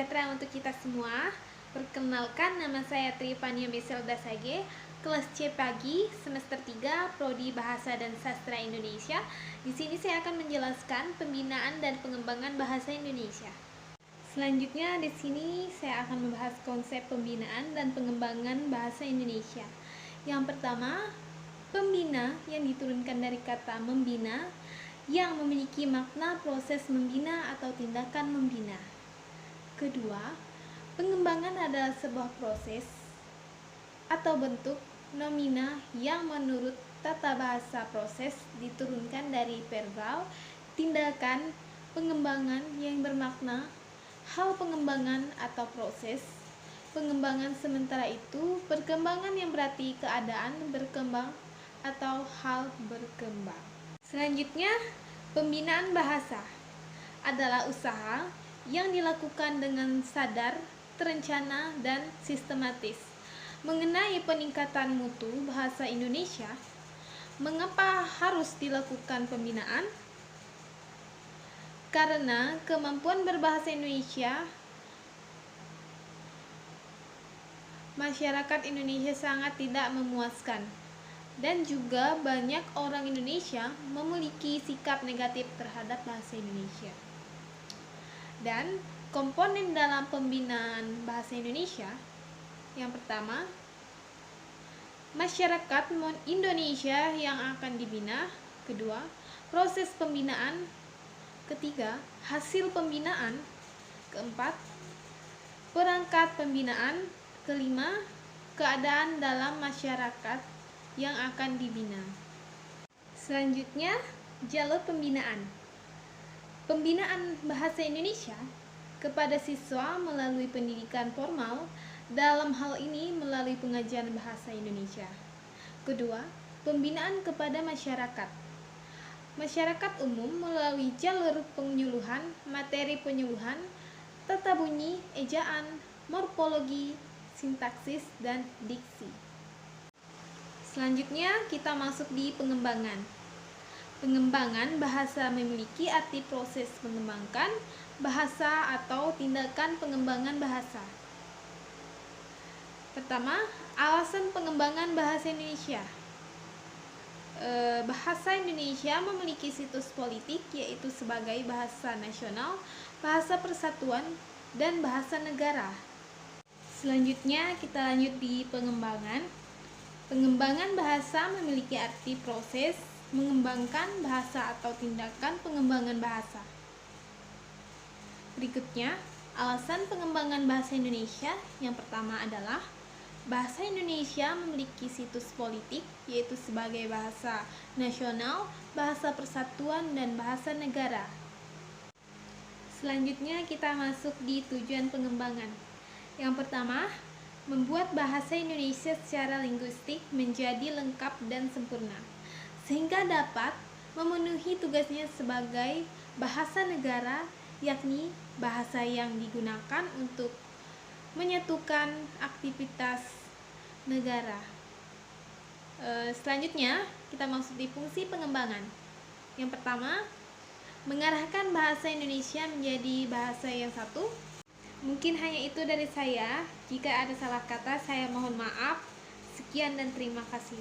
sejahtera untuk kita semua. Perkenalkan, nama saya Trifania Meselda Sage, kelas C pagi, semester 3, Prodi Bahasa dan Sastra Indonesia. Di sini saya akan menjelaskan pembinaan dan pengembangan bahasa Indonesia. Selanjutnya di sini saya akan membahas konsep pembinaan dan pengembangan bahasa Indonesia. Yang pertama, pembina yang diturunkan dari kata membina yang memiliki makna proses membina atau tindakan membina. Kedua, pengembangan adalah sebuah proses atau bentuk nomina yang menurut tata bahasa proses diturunkan dari verbal, tindakan, pengembangan yang bermakna hal pengembangan atau proses pengembangan, sementara itu perkembangan yang berarti keadaan berkembang atau hal berkembang. Selanjutnya, pembinaan bahasa adalah usaha yang dilakukan dengan sadar, terencana, dan sistematis mengenai peningkatan mutu bahasa Indonesia. Mengapa harus dilakukan pembinaan? Karena kemampuan berbahasa Indonesia masyarakat Indonesia sangat tidak memuaskan, dan juga banyak orang Indonesia memiliki sikap negatif terhadap bahasa Indonesia. Dan komponen dalam pembinaan bahasa Indonesia, yang pertama, masyarakat Indonesia yang akan dibina. Kedua, proses pembinaan. Ketiga, hasil pembinaan. Keempat, perangkat pembinaan. Kelima, keadaan dalam masyarakat yang akan dibina. Selanjutnya, jalur pembinaan. Pembinaan bahasa Indonesia kepada siswa melalui pendidikan formal, dalam hal ini melalui pengajaran bahasa Indonesia. Kedua, pembinaan kepada masyarakat. Masyarakat umum melalui jalur penyuluhan, materi penyuluhan, tata bunyi, ejaan, morfologi, sintaksis, dan diksi. Selanjutnya kita masuk di pengembangan. Pengembangan bahasa memiliki arti proses mengembangkan bahasa atau tindakan pengembangan bahasa. Pertama, alasan pengembangan bahasa Indonesia. Bahasa Indonesia memiliki situs politik, yaitu sebagai bahasa nasional, bahasa persatuan, dan bahasa negara. Selanjutnya kita lanjut di pengembangan. Pengembangan bahasa memiliki arti proses mengembangkan bahasa atau tindakan pengembangan bahasa. Berikutnya, alasan pengembangan bahasa Indonesia. Yang pertama adalah bahasa Indonesia memiliki situs politik, yaitu sebagai bahasa nasional, bahasa persatuan, dan bahasa negara. Selanjutnya kita masuk di tujuan pengembangan. Yang pertama, membuat bahasa Indonesia secara linguistik menjadi lengkap dan sempurna, sehingga dapat memenuhi tugasnya sebagai bahasa negara, yakni bahasa yang digunakan untuk menyatukan aktivitas negara. Selanjutnya kita masuk di fungsi pengembangan. Yang pertama, mengarahkan bahasa Indonesia menjadi bahasa yang satu. Mungkin hanya itu dari saya. Jika ada salah kata, saya mohon maaf. Sekian dan terima kasih.